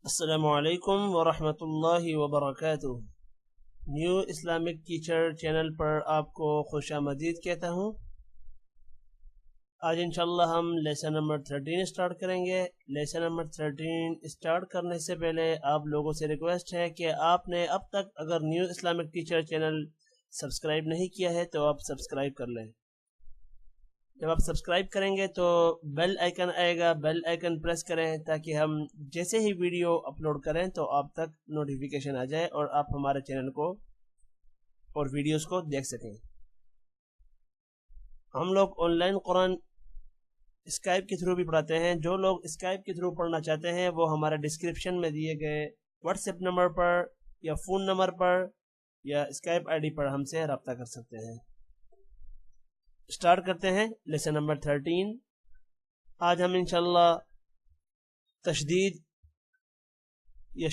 السلام علیکم ورحمۃ اللہ وبرکاتہ۔ نیو اسلامک ٹیچر چینل پر آپ کو خوش آمدید کہتا ہوں۔ آج انشاءاللہ ہم لیسن نمبر 13 اسٹارٹ کریں گے۔ لیسن نمبر 13 اسٹارٹ کرنے سے پہلے آپ لوگوں سے ریکویسٹ ہے کہ آپ نے اب تک اگر نیو اسلامک ٹیچر چینل سبسکرائب نہیں کیا ہے تو آپ سبسکرائب کر لیں۔ جب آپ سبسکرائب کریں گے تو بیل آئیکن آئے گا، بیل آئیکن پریس کریں تاکہ ہم جیسے ہی ویڈیو اپلوڈ کریں تو آپ تک نوٹیفیکیشن آ جائے اور آپ ہمارے چینل کو اور ویڈیوز کو دیکھ سکیں۔ ہم لوگ آن لائن قرآن اسکائپ کے تھرو بھی پڑھاتے ہیں۔ جو لوگ اسکائپ کے تھرو پڑھنا چاہتے ہیں وہ ہمارے ڈسکرپشن میں دیے گئے واٹس ایپ نمبر پر یا فون نمبر پر یا اسکائپ آئی ڈی پر ہم سے رابطہ کر سکتے ہیں۔ اسٹارٹ کرتے ہیں لیسن نمبر 13۔ آج ہم انشاءاللہ تشدید یا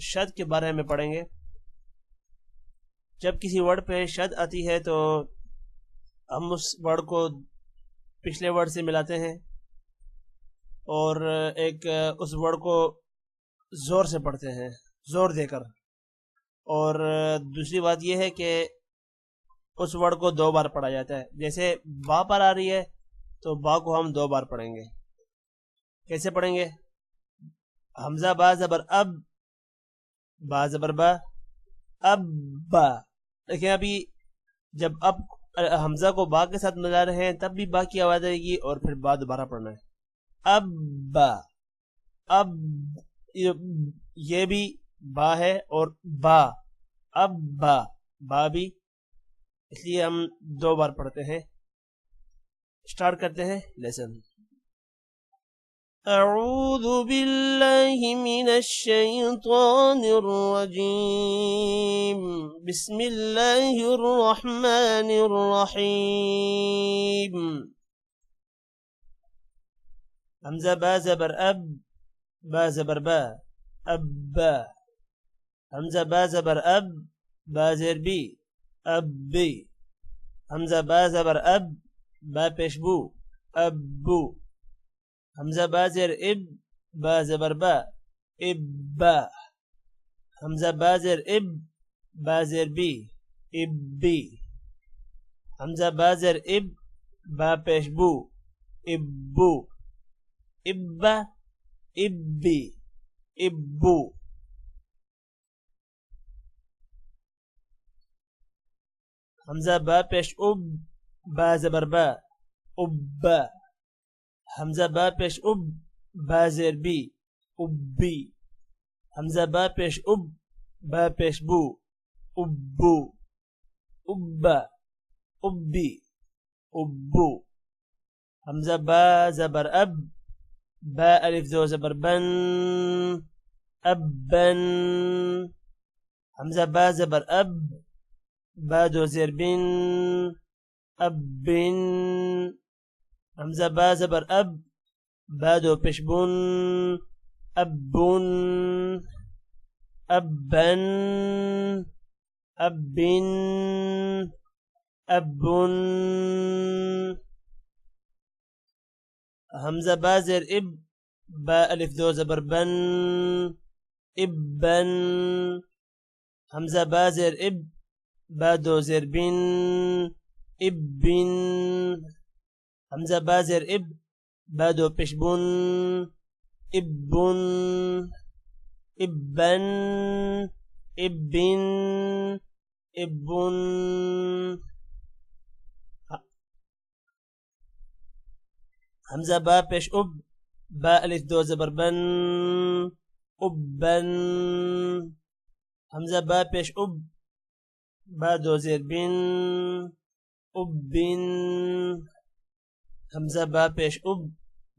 شد کے بارے میں پڑھیں گے۔ جب کسی ورڈ پہ شد آتی ہے تو ہم اس ورڈ کو پچھلے ورڈ سے ملاتے ہیں اور اس ورڈ کو زور سے پڑھتے ہیں، زور دے کر۔ اور دوسری بات یہ ہے کہ اس ورڈ کو 2 بار پڑھا جاتا ہے۔ جیسے با پر آ رہی ہے تو با کو ہم 2 بار پڑھیں گے۔ کیسے پڑھیں گے؟ حمزہ با زبر اب، با زبر با، اب با۔ دیکھیں ابھی جب اب حمزہ کو با کے ساتھ ملا رہے ہیں تب بھی با کی آواز آئے گی اور پھر با دوبارہ پڑھنا ہے۔ اب با، اب یہ بھی با ہے اور با، اب با، با بھی، اس لیے ہم 2 بار پڑھتے ہیں۔ اسٹارٹ کرتے ہیں لیسن۔ اعوذ باللہ من الشیطان الرجیم، بسم اللہ الرحمن الرحیم۔ حمزہ با زبر اب، با زبر با، اب با۔ حمزہ با زبر اب، با زیر بی، اب بی۔ حمزہ با زبر اب، با پیشبو، اب بو۔ حمزہ با زیر اب، با زبر با، اب با۔ حمزہ با زیر اب، با زیر بی، اب بی۔ حمزہ با زیر اب، با پیشبو، اب بو۔ ابا، ابی، ابو۔ حمزہ با پیش اب، با زبر با، ابا۔ حمزہ با پیش اب، با زیر بی، ابی۔ حمزہ با پیش اب، با پیش بو، ابو۔ ابا، ابی، ابو۔ حمزہ با زبر اب، با الف دو زبر بن، ابن۔ حمزہ با زبر اب، با دو زیر بن، ابن۔ حمزہ با زبر اب، با دو پیش بن، ابن، ابن، ابن، ابن۔ حمزہ با زیر اب، با الف دو زبر بن، ابن۔ حمزہ با زیر اب، با دو زیر بن، ابن۔ حمزہ با زیر اب، با دو پیش بن، ابن، ابن، ابن، ابن۔ حمزہ با پیش اب، با الف دو زبر بن، ابن۔ حمزہ با پیش اب، با دو زیر بن، ابن۔ حمزہ با پیش اب،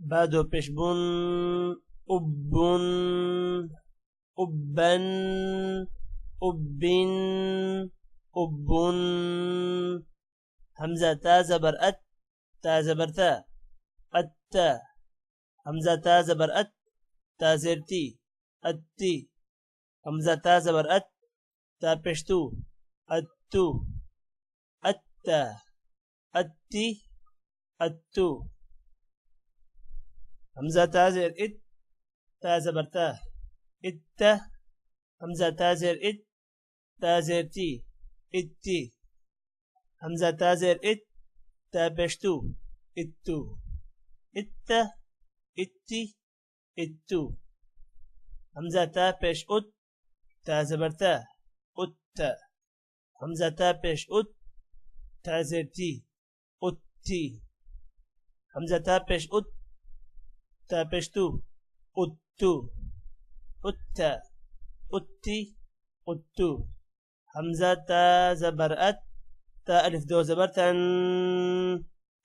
با دو پیش بن، ابن، ابن، ابن، ابن۔ حمزہ تا زبر ات، تا زبر تا، اتا۔ حمزہ تا زبر ات، تا زیر تی، اتی۔ حمزہ تا زبر ات، تا پیشتو، اتو، اتا، اتی، اتو۔ حمزہ تا زیر ات، تا زبر تا، إت. همزة تا زير إت، تا زير تي، إتي. همزة تا زير إت، تا بيش تو، إتو. إت، إتي، إتو. همزة تا بيش أت، تا زبر تا، أت. همزة تا بيش أت، تا زير تي، أتي. همزة تا بيش أت، تا بيش تو، أتو. أت، أتي، أتو. همزة تا زبر أت، تا ألف دو زبر تن،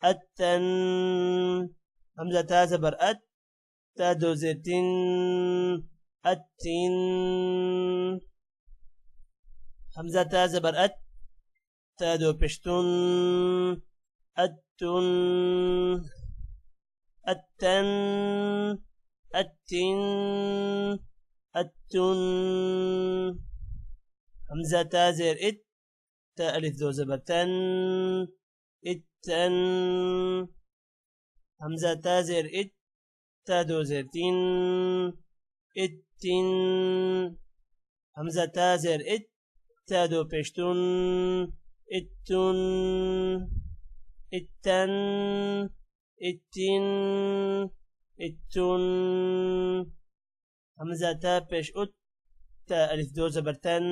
أتن. همزة تا زبر أت، تا دو زير تن، أتن. همزة تا زبر أت، تا دو بشتون، أتن. أتن، أتن، أتن. همزة تا زير إت، تا ألف دو زبر تن، إتن. همزة تا زير إت، تا دو زير تن، إتن. همزة تا زير إت، تا دو بشتون، إتن. إتن، إتن، إتن. همزة تا بيش أت، تا ألف دو زبر تن،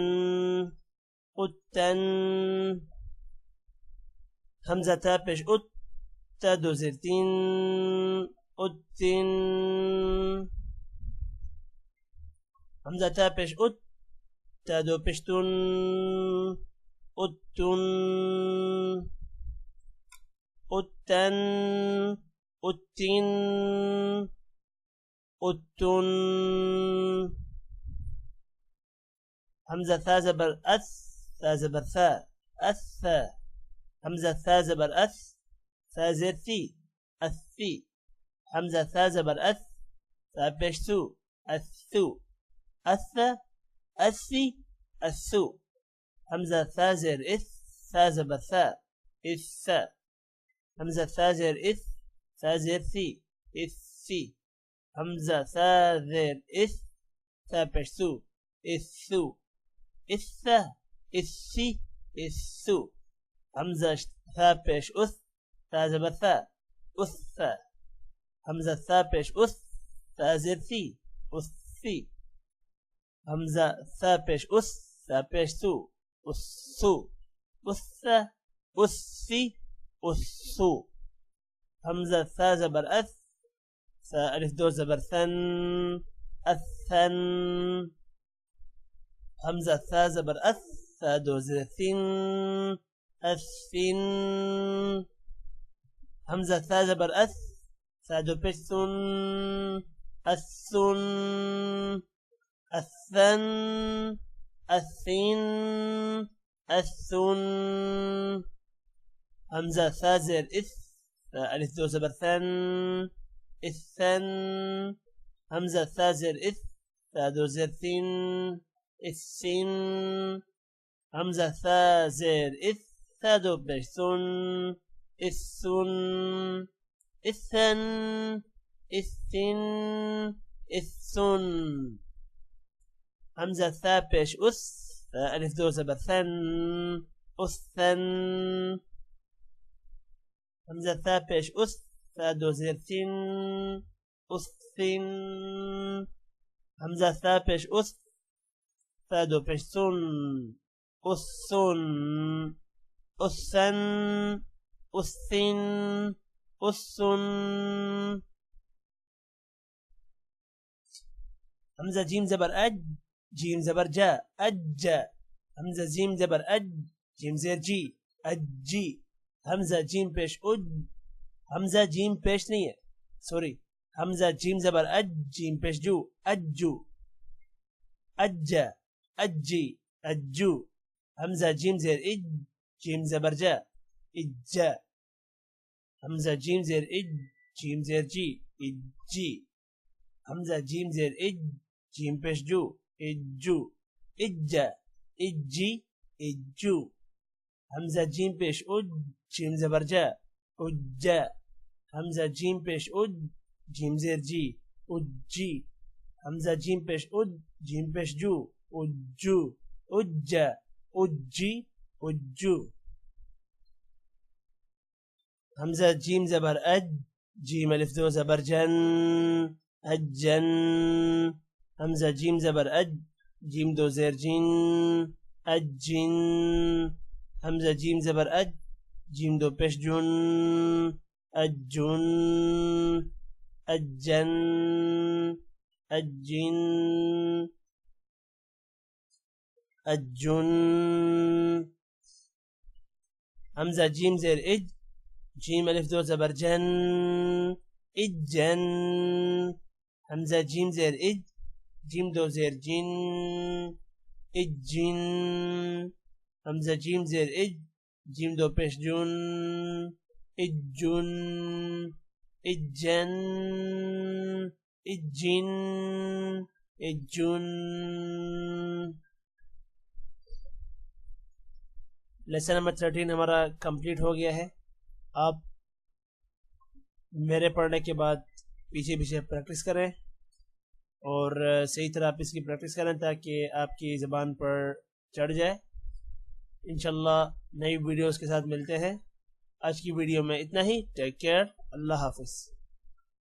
أتن. همزة تا بيش أت، تا دو زير تن، أتن. همزة تا بيش أت، تا دو بشتون، أتن. أتن، أتن، أتن. همزة ثا زبر أث، ثا زبر ثا، أث. همزة ثا زبر أث، ثا زير ثي، أثي. همزة ثا زبر أث، ثا بيش ثو، أثو. أث، أثي، أثو. همزة ثا زير إث، ثا زبر ثا، إث. همزة ثا زير إث، ثا زير ثي، إثي. همزة ثا زير إث، ثا بيش ثو، إثو. إث، إثي، إثو. همزة ثا بيش أث، ثا زبر ثا، أث. همزة ثا بيش أث، ثا زير ثي، أثي. همزة ثا بيش أث، ثا بيش ثو، أثو. أث، أثي، أثو. همزة ثا زبر أث، ثا ألف دو زبر ثن، أثن. همزة ثا زبر أث، ثا دو زير ثن، أثن. همزة ثا زبر أث، ثا دو بيش ثن، أثن. أثن، أثن، أثن. همزة ثا زير إث، ثا ألف دو زبر ثن، إثن. همزة ثا زير إث، ثا دو زير ثن، إثن. همزة ثا زير إث، ثا دو بيش ثن، إثن. إثن، إثن، إثن. همزة ثا بيش أث، ثا ألف دو زبر ثن، أثن. همزة ثا بيش أث، ثا دو زير ثن، أثن. همزة ثا بيش أث، ثا دو بيش ثن، أثن. أثن، أثن، أثن. همزة جيم زبر أج، جيم زبر جا، أج. همزة جيم زبر أج، جيم زير جي، أجي. همزة جيم بيش أج، همزة جيم بيش نية، سوري. همزة جيم زبر أج، جيم بيش جو، أجو. أجا، أجي، أجو. همزة جيم زير إج، جيم زبر جا، إجا. همزة جيم زير إج، جيم زير جي، إجي. همزة جيم زير إج، جيم بيش جو، إجو. إجا، إجي، إجو. همزة جيم بيش أج، جيم زبر جا، أجا. همزة جيم بيش أج، جيم زير جي، أجي. حمزہ جیم پیش اج، جیم پیش جو، اجو، اجا، اجی، اجو. حمزہ جیم زبر اج، جیم الف دو زبر جن، اجن. حمزہ جیم زبر اج، جیم دو زیر جن، اجن. حمزہ جیم زبر اج، جیم دو پیش جن، اجن، اجن، اجن، اجن. حمزہ جیم زیر اج، جیم الف دو زبر جن، اجن. حمزہ جیم زیر اج، جیم دو زیر جن، اجن. حمزہ جیم زیر اج، جیم دو پیش جن، اجن، اجن، اجن، اجن. لیسن نمبر 13 ہمارا کمپلیٹ ہو گیا ہے. آپ میرے پڑھنے کے بعد پیچھے پیچھے پریکٹس کریں اور صحیح طرح آپ اس کی پریکٹس کریں تاکہ آپ کی زبان پر چڑھ جائے. انشاءاللہ نئی ویڈیوز کے ساتھ ملتے ہیں. آج کی ویڈیو میں اتنا ہی. ٹیک کیئر. اللہ حافظ.